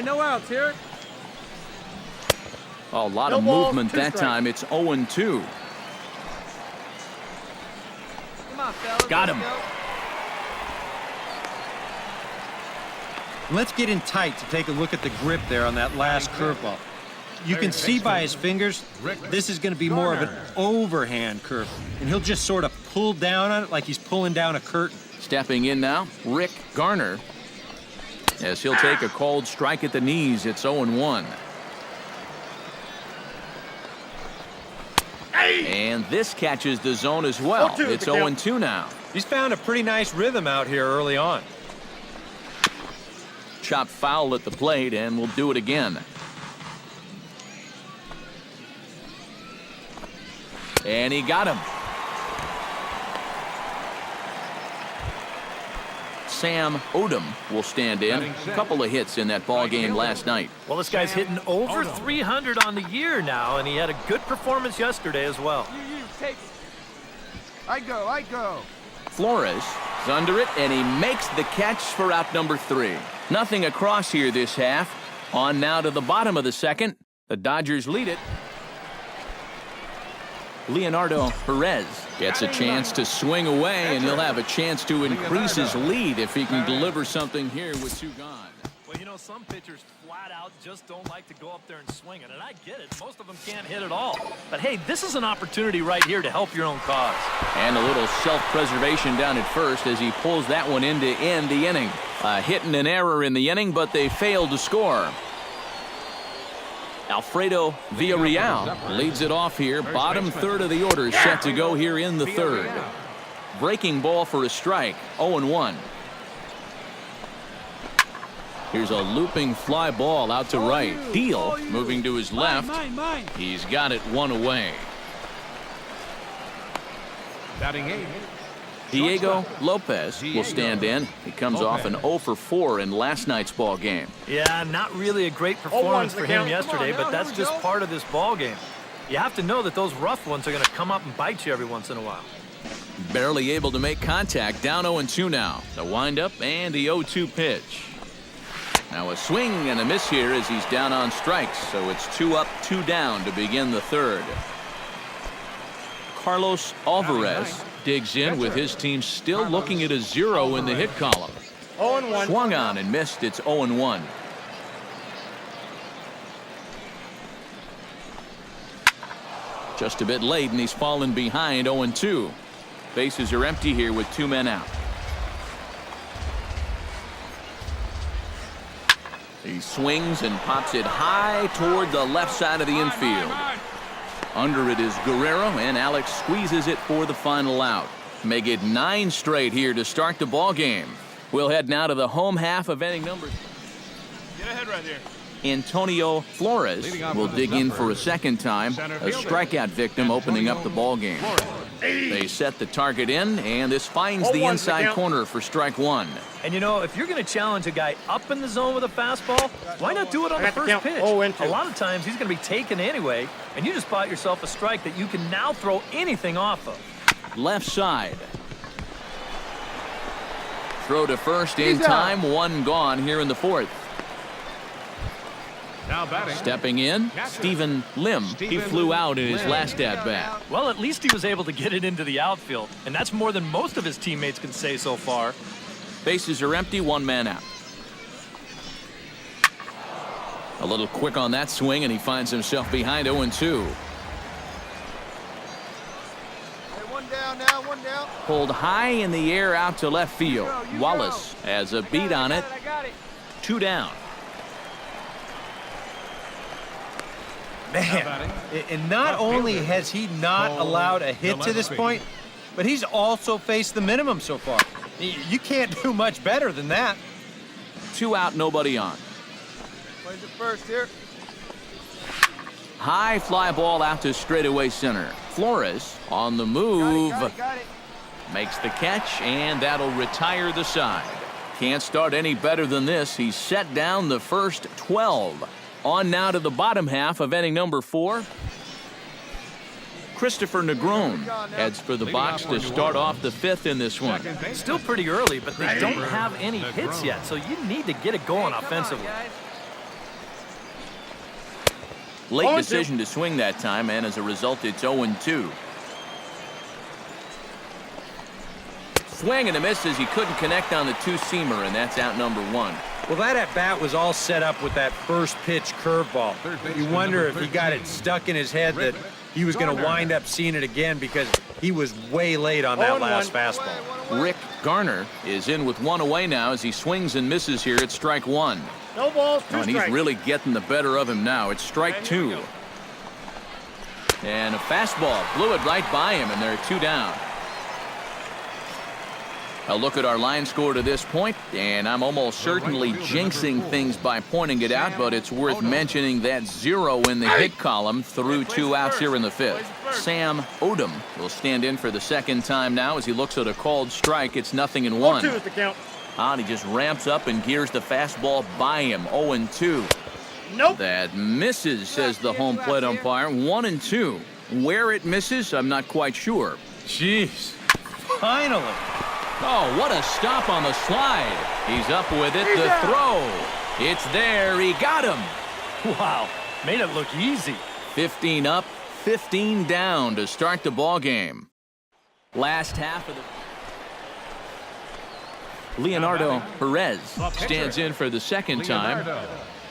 no outs here. A lot of movement that time. It's 0-2. Come on, fellas. Got him. Let's get in tight to take a look at the grip there on that last curveball. You can see by his fingers, this is going to be more of an overhand curve, and he'll just sort of pull down on it like he's pulling down a curtain. Stepping in now, Rick Garner, as he'll take a cold strike at the knees. It's 0-1. And this catches the zone as well. It's 0-2 now. He's found a pretty nice rhythm out here early on. Chopped foul at the plate, and we'll do it again. And he got him. Sam Odom will stand in. A couple of hits in that ball game last night. Well, this guy's hitting over 300 on the year now, and he had a good performance yesterday as well. You take it. I go. Flores is under it, and he makes the catch for out number 3. Nothing across here this half. On now to the bottom of the second. The Dodgers lead it. Leonardo Perez gets a chance to swing away, and he'll have a chance to increase his lead if he can deliver something here with 2 gone. Well, you know, some pitchers flat out just don't like to go up there and swing it, and I get it. Most of them can't hit at all. But, hey, this is an opportunity right here to help your own cause. And a little self-preservation down at first as he pulls that one in to end the inning. A hit and an error in the inning, but they failed to score. Alfredo Villarreal leads it off here. Bottom third of the order set to go here in the third. Breaking ball for a strike. 0-1. Here's a looping fly ball out to right. Deal moving to his left. He's got it 1 away. Batting 8. Diego Lopez will stand in. He comes off an 0 for 4 in last night's ball game. Yeah, not really a great performance for him yesterday, but that's just part of this ball game. You have to know that those rough ones are going to come up and bite you every once in a while. Barely able to make contact. Down 0-2 now. The windup and the 0-2 pitch. Now a swing and a miss here as he's down on strikes. So it's 2 up, 2 down to begin the third. Carlos Alvarez digs in with his team still looking at a 0 in the hit column. 0-1. Swung on and missed. It's 0-1. Just a bit late, and he's fallen behind. 0-2. Bases are empty here with 2 men out. He swings and pops it high toward the left side of the infield. Under it is Guerrero, and Alex squeezes it for the final out. Make it 9 straight here to start the ball game. We'll head now to the home half of inning number. Get ahead right here. Antonio Flores will dig in for a second time. A strikeout victim opening up the ball game. They set the target in, and this finds the inside corner for strike 1. And, you know, if you're going to challenge a guy up in the zone with a fastball, why not do it on the first pitch? A lot of times he's going to be taken anyway, and you just bought yourself a strike that you can now throw anything off of. Left side. Throw to first in time. 1 gone here in the 4th. Now batting. Stepping in, Stephen Lim. He flew out in his last at-bat. Well, at least he was able to get it into the outfield, and that's more than most of his teammates can say so far. Bases are empty, 1 man out. A little quick on that swing, and he finds himself behind 0-2. One down now, 1 down. Pulled high in the air out to left field. Wallace has a beat on it. 2 down. Man, and not only has he not allowed a hit to this point, but he's also faced the minimum so far. You can't do much better than that. 2 out, nobody on. Plays it first here. High fly ball out to straightaway center. Flores on the move. Got it. Makes the catch, and that'll retire the side. Can't start any better than this. He's set down the first 12. On now to the bottom half of inning number 4. Christopher Negron heads for the box to start off the 5th in this one. Still pretty early, but they don't have any hits yet, so you need to get it going offensively. Late decision to swing that time, and as a result, it's 0-2. Swing and a miss as he couldn't connect on the two-seamer, and that's out number 1. Well, that at-bat was all set up with that first pitch curveball. You wonder if he got it stuck in his head that he was going to wind up seeing it again because he was way late on that last fastball. Rick Garner is in with 1 away now as he swings and misses here at strike 1. No balls, 2 and he's really getting the better of him now. It's strike 2. And a fastball blew it right by him, and there are 2 down. A look at our line score to this point, and I'm almost certainly jinxing things by pointing it out, but it's worth mentioning that 0 in the hit column through 2 outs here in the 5th. Sam Odom will stand in for the second time now as he looks at a called strike. It's 0-1. 0-2 is the count. And he just ramps up and gears the fastball by him. 0-2. Nope. That misses, says the home plate umpire. 1-2. Where it misses, I'm not quite sure. Jeez. Finally. Oh, what a stop on the slide. He's up with it. The throw. It's there. He got him. Wow. Made it look easy. 15 up, 15 down to start the ball game. Last half of the... Leonardo Perez stands in for the second time.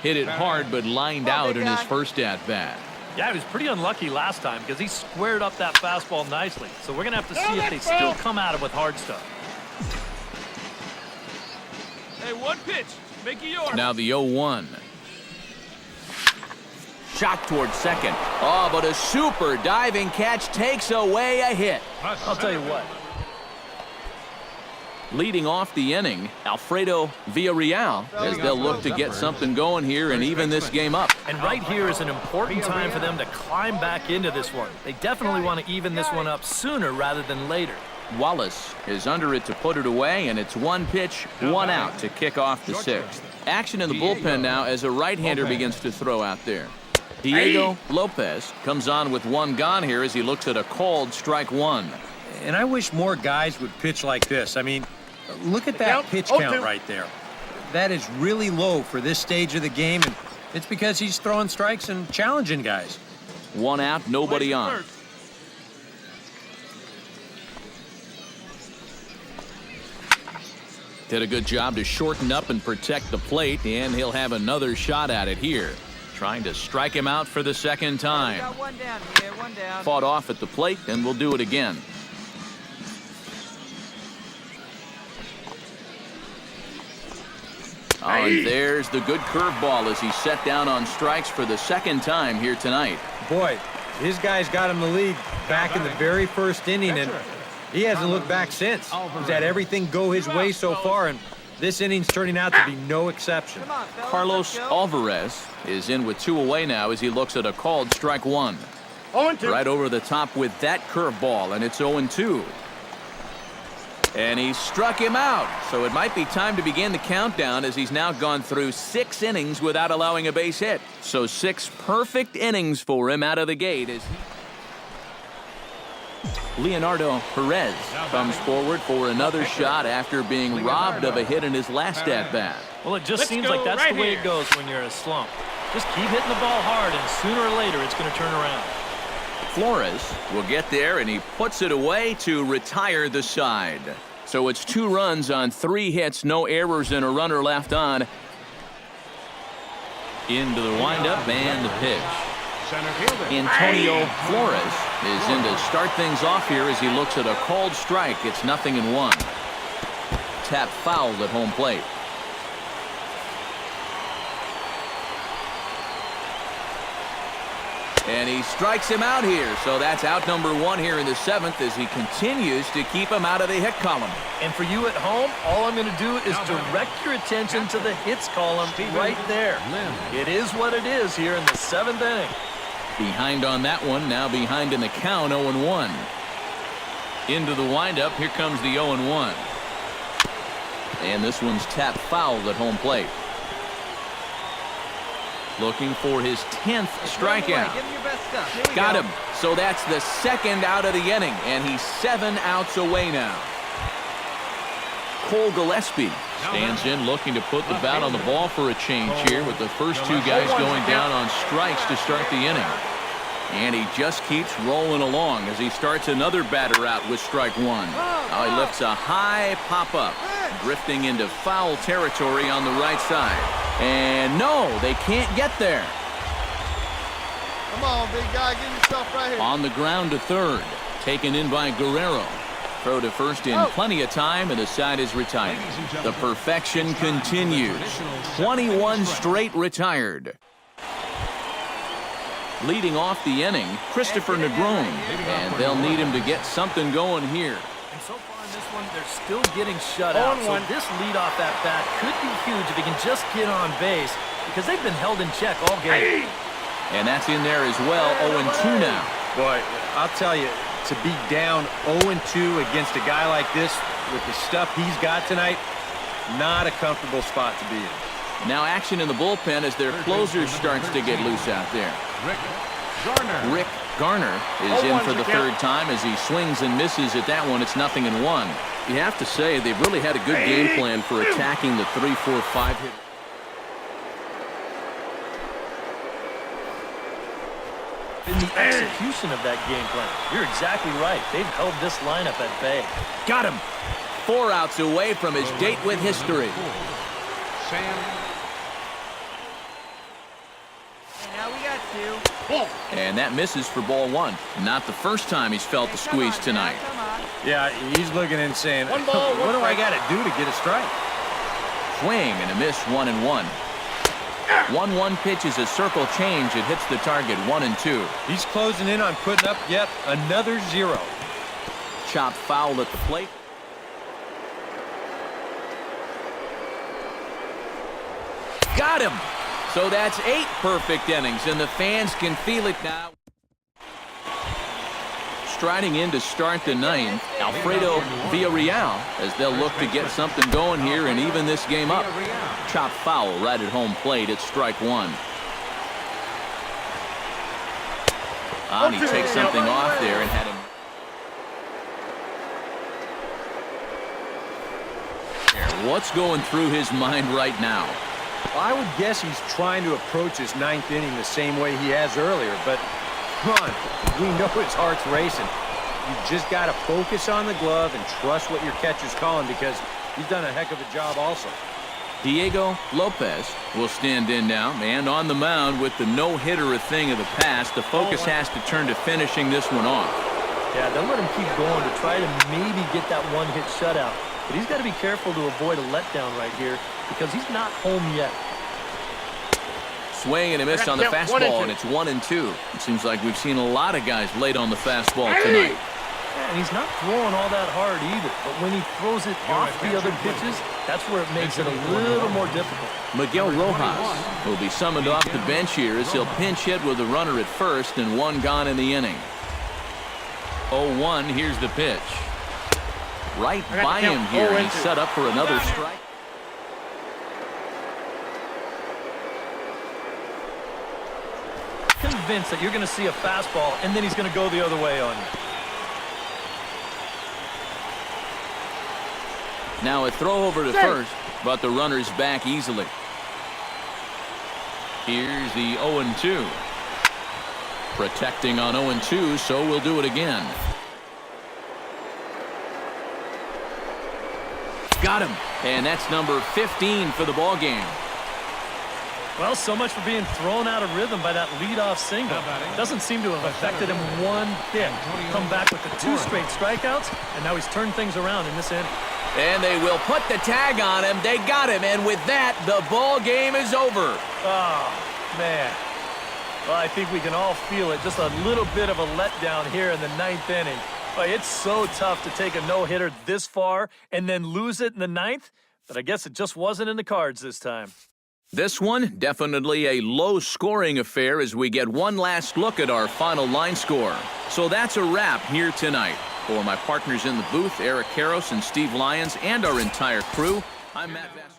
Hit it hard, but lined out in his first at-bat. Yeah, he was pretty unlucky last time because he squared up that fastball nicely. So we're going to have to see if they still come at him with hard stuff. Hey, 1 pitch. Make it yours. Now the 0-1. Shot towards second. Oh, but a super diving catch takes away a hit. I'll tell you what. Leading off the inning, Alfredo Villarreal, as they'll look to get something going here and even this game up. And right here is an important time for them to climb back into this one. They definitely want to even this one up sooner rather than later. Wallace is under it to put it away, and it's 1 pitch, 1 out to kick off the 6th. Action in the bullpen now as a right-hander begins to throw out there. Diego Lopez comes on with 1 gone here as he looks at a called strike 1. And I wish more guys would pitch like this. I mean, look at that pitch count right there. That is really low for this stage of the game, and it's because he's throwing strikes and challenging guys. 1 out, nobody on. Did a good job to shorten up and protect the plate, and he'll have another shot at it here. Trying to strike him out for the second time. We got 1 down here, 1 down. Fought off at the plate, and we'll do it again. Oh, and there's the good curveball as he's set down on strikes for the second time here tonight. Boy, his guys got him the lead back in the very first inning, and he hasn't looked back since. He's had everything go his way so far, and this inning's turning out to be no exception. Carlos Alvarez is in with 2 away now as he looks at a called strike 1. 0-2. Right over the top with that curveball, and it's 0-2. And he struck him out, so it might be time to begin the countdown as he's now gone through 6 innings without allowing a base hit. So 6 perfect innings for him out of the gate as Leonardo Perez comes forward for another shot after being robbed of a hit in his last at-bat. Well, it just seems like that's the way it goes when you're in a slump. Just keep hitting the ball hard, and sooner or later it's going to turn around. Flores will get there, and he puts it away to retire the side. So it's 2 runs on 3 hits, no errors, and a runner left on. Into the windup and the pitch. Antonio Flores is in to start things off here as he looks at a called strike. It's 0-1. Tap fouled at home plate. And he strikes him out here, so that's out number 1 here in the 7th as he continues to keep him out of the hit column. And for you at home, all I'm going to do is direct your attention to the hits column right there. It is what it is here in the 7th inning. Behind on that one, now behind in the count, 0-1. Into the windup, here comes the 0-1. And this one's tapped fouled at home plate. Looking for his 10th strikeout. Give him your best stuff. Got him. So that's the 2nd out of the inning, and he's 7 outs away now. Cole Gillespie Stands in, looking to put the bat on the ball for a change here with the first two guys going down on strikes to start the inning. And he just keeps rolling along as he starts another batter out with strike one. Now he lifts a high pop-up, drifting into foul territory on the right side. And no, they can't get there. Come on, big guy, get yourself right here. On the ground to third, taken in by Guerrero. Throw to first in plenty of time, and the side is retired. The perfection continues. 21 straight retired. Leading off the inning, Christopher Negron, and they'll need him to get something going here. And so far in this one, they're still getting shut out. So this leadoff at bat could be huge if he can just get on base, because they've been held in check all game. And that's in there as well. 0-2 now. Boy, I'll tell you, to be down 0-2 against a guy like this with the stuff he's got tonight, not a comfortable spot to be in. Now action in the bullpen as their closer starts to get loose out there. Rick Garner is in for the third time as he swings and misses at that one. It's 0-1. You have to say they've really had a good game plan for attacking the 3-4-5 hit. In the execution of that game plan, you're exactly right. They've held this lineup at bay. Got him. 4 outs away from his date with history. Now we got 2. And that misses for ball 1. Not the first time he's felt the squeeze tonight. Come on. Yeah, he's looking and saying, One ball, what do I got to do to get a strike? Swing and a miss, 1-1. 1-1 pitch is a circle change. It hits the target, 1-2. He's closing in on putting up yet another 0. Chopped foul at the plate. Got him. So that's 8 perfect innings, and the fans can feel it now. Striding in to start the 9th, Alfredo Villarreal, as they'll look to get something going here and even this game up. Chopped foul right at home plate. It's strike 1. And he takes something off there and had him. What's going through his mind right now? I would guess he's trying to approach his 9th inning the same way he has earlier, but come on, we know his heart's racing. You just got to focus on the glove and trust what your catcher's calling, because he's done a heck of a job also. Diego Lopez will stand in now, and on the mound with the no-hitter a thing of the past, the focus has to turn to finishing this one off. Yeah, they'll let him keep going to try to maybe get that one-hit shutout. But he's got to be careful to avoid a letdown right here, because he's not home yet. Swing and a miss on the fastball, and it's 1-2. It seems like we've seen a lot of guys late on the fastball tonight. Yeah, and he's not throwing all that hard either, but when he throws it off the other pitches, that's where it makes it a little more difficult. Miguel Rojas will be summoned off the bench here as he'll pinch hit with a runner at first and 1 gone in the inning. 0-1, here's the pitch. Right by him here, and he's set up for another strike. Convinced that you're going to see a fastball, and then he's going to go the other way on you. Now a throw over to first, but the runner's back easily. Here's the 0-2. Protecting on 0-2, so we'll do it again. Got him, and that's number 15 for the ball game. Well, so much for being thrown out of rhythm by that leadoff single. Doesn't seem to have affected him one bit. Come back with the 2 straight strikeouts, and now he's turned things around in this inning. And they will put the tag on him. They got him, and with that, the ball game is over. Oh, man. Well, I think we can all feel it. Just a little bit of a letdown here in the 9th inning. But it's so tough to take a no-hitter this far and then lose it in the 9th, but I guess it just wasn't in the cards this time. This one, definitely a low-scoring affair as we get one last look at our final line score. So that's a wrap here tonight. For my partners in the booth, Eric Karros and Steve Lyons, and our entire crew, I'm Matt Vassar.